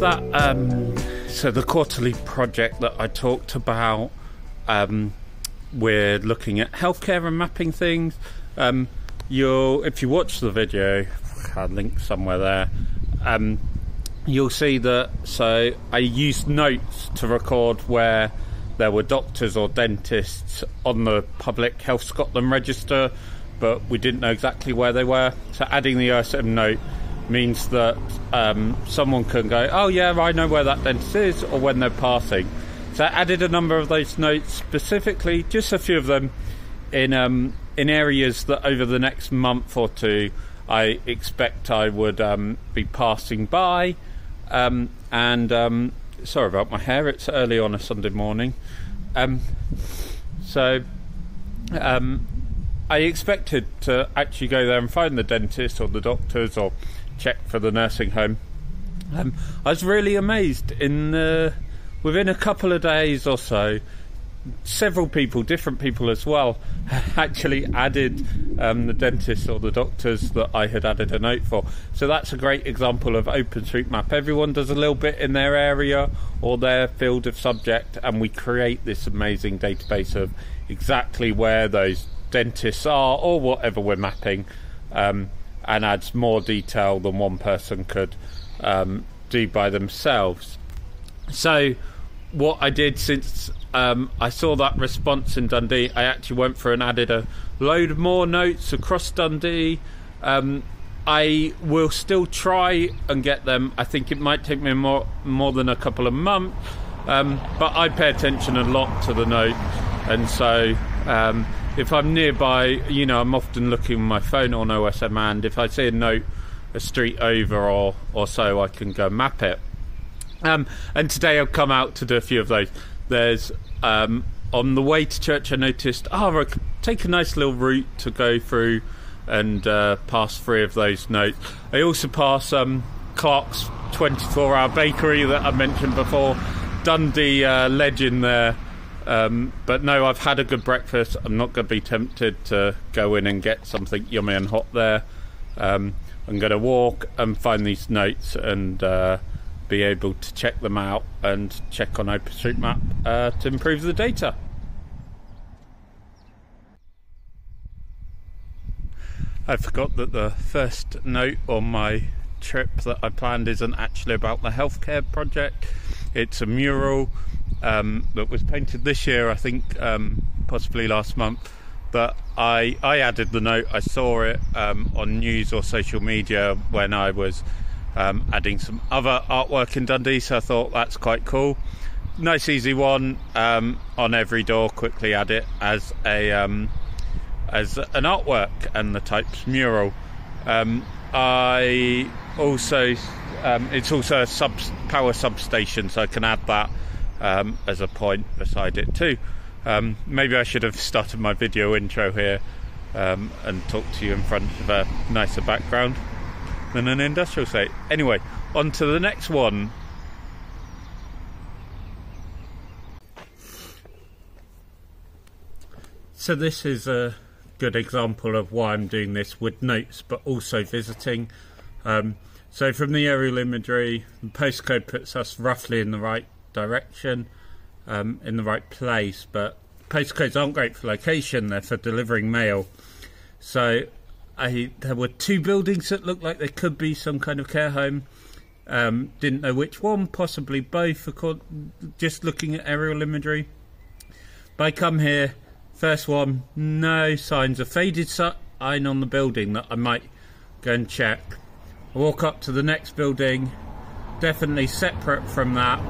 that so the quarterly project that I talked about, we're looking at healthcare and mapping things. If you watch the video, I'll link somewhere there, you'll see that, so I used notes to record where there were doctors or dentists on the Public Health Scotland register, but we didn't know exactly where they were. So adding the OSM note means that someone can go, oh yeah, I know where that dentist is, or when they're passing. So I added a number of those notes, specifically just a few of them in areas that over the next month or two I expect I would be passing by. Sorry about my hair, it's early on a Sunday morning. I expected to actually go there and find the dentist or the doctors or check for the nursing home. I was really amazed within a couple of days or so, several people, different people as well, actually added the dentist or the doctors that I had added a note for. So that's a great example of OpenStreetMap. Everyone does a little bit in their area or their field of subject, and we create this amazing database of exactly where those dentists are or whatever we're mapping, and adds more detail than one person could do by themselves. So what I did, since I saw that response in Dundee, I actually went through and added a load more notes across Dundee. I will still try and get them. I think it might take me more than a couple of months, but I pay attention a lot to the note, and so if I'm nearby, I'm often looking on my phone on OSM, and if I see a note a street over or so, I can go map it. And today I've come out to do a few of those. There's on the way to church I noticed, I could take a nice little route to go through and pass 3 of those notes. I also pass Clark's 24-hour bakery that I mentioned before, Dundee legend there. But no, I've had a good breakfast. I'm not going to be tempted to go in and get something yummy and hot there. I'm going to walk and find these notes and be able to check them out and check on OpenStreetMap to improve the data. I forgot that the first note on my trip that I planned isn't actually about the healthcare project. It's a mural that was painted this year, I think, possibly last month, but I added the note. I saw it on news or social media when I was adding some other artwork in Dundee, so I thought that's quite cool. Nice easy one, on every door, quickly add it as an artwork, and the type's mural. I also it's also a power substation, so I can add that as a point beside it too. Maybe I should have started my video intro here and talked to you in front of a nicer background than an industrial site. Anyway, on to the next one. So this is a good example of why I'm doing this with notes but also visiting. So from the aerial imagery, the postcode puts us roughly in the right direction, in the right place, but postcodes aren't great for location, they're for delivering mail. So there were 2 buildings that looked like they could be some kind of care home. Didn't know which one, possibly both, just looking at aerial imagery. But I come here, first one, no signs of faded sign on the building that I might go and check. I walk up to the next building, definitely separate from that.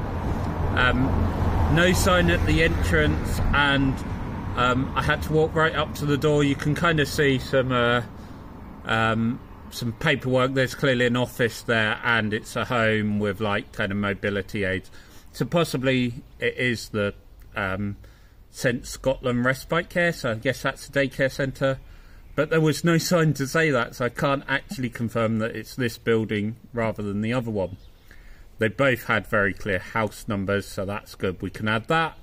No sign at the entrance, and I had to walk right up to the door. You can kind of see some paperwork. There's clearly an office there, and it's a home with like kind of mobility aids. So possibly it is the St Scotland Respite Care, so I guess that's a daycare centre. But there was no sign to say that, so I can't actually confirm that it's this building rather than the other one. They both had very clear house numbers, so that's good. We can add that.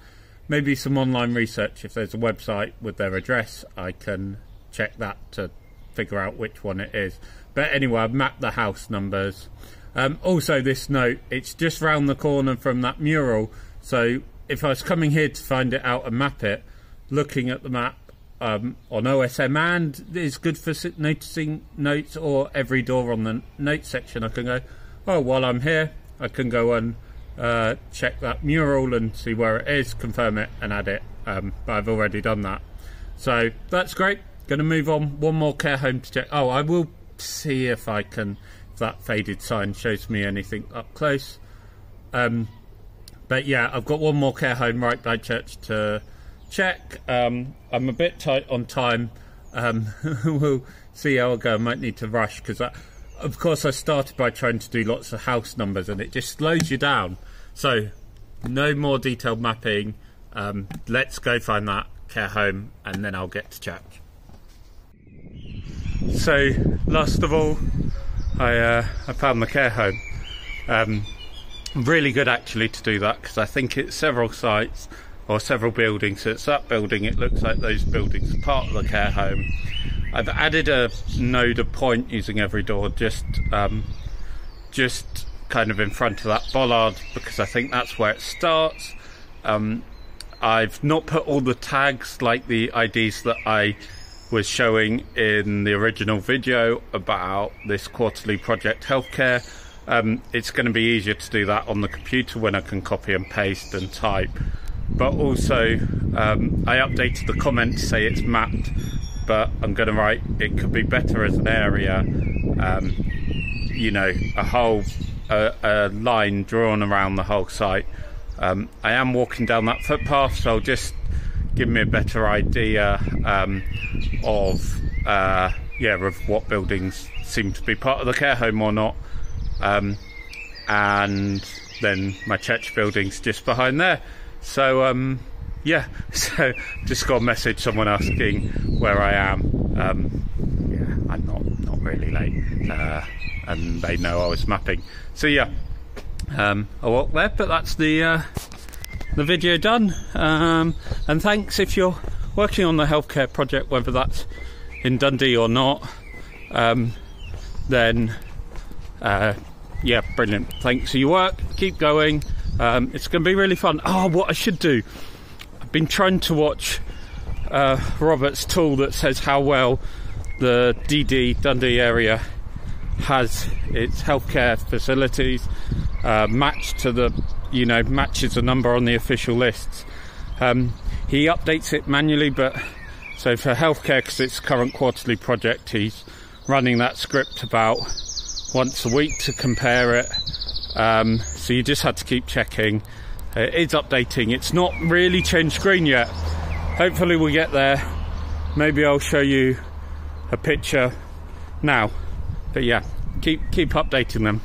Maybe some online research. If there's a website with their address, I can check that to figure out which one it is. But anyway, I've mapped the house numbers. Also, this note, it's just round the corner from that mural, so if I was coming here to find it out and map it, looking at the map on OSM and is good for noticing notes, or every door on the notes section, I can go, oh, while I'm here, I can go and check that mural and see where it is, confirm it and add it, but I've already done that. So that's great. Going to move on. One more care home to check. Oh, I will see if I can, if that faded sign shows me anything up close. But yeah, I've got one more care home right by church to check. I'm a bit tight on time. We'll see how I go. I might need to rush because of course I started by trying to do lots of house numbers and it just slows you down. So no more detailed mapping. Let's go find that care home and then I'll get to check. So last of all, I found the care home. Really good actually to do that because I think it's several sites or several buildings. So it's that building, it looks like those buildings are part of the care home. I've added a node of point using every door just kind of in front of that bollard because I think that's where it starts. I've not put all the tags like the IDs that I was showing in the original video about this quarterly project healthcare. It's going to be easier to do that on the computer when I can copy and paste and type. But also I updated the comment to say it's mapped, but I'm going to write it could be better as an area, you know, a line drawn around the whole site. I am walking down that footpath, so I'll just give me a better idea of what buildings seem to be part of the care home or not. And then my church building's just behind there. So yeah, so just got a message, someone asking where I am. Yeah, I'm not really late, and they know I was mapping. So yeah, I walked there, but that's the video done. And thanks if you're working on the healthcare project, whether that's in Dundee or not. Then yeah, brilliant. Thanks for your work. Keep going. It's going to be really fun. Oh, what I should do, I've been trying to watch Robert's tool that says how well the Dundee area has its healthcare facilities matched to the, you know, matches the number on the official lists. He updates it manually, but so for healthcare, because it's a current quarterly project, he's running that script about once a week to compare it. So you just had to keep checking. It's updating. It's not really changed screen yet. Hopefully we'll get there. Maybe I'll show you a picture now. But yeah, keep updating them.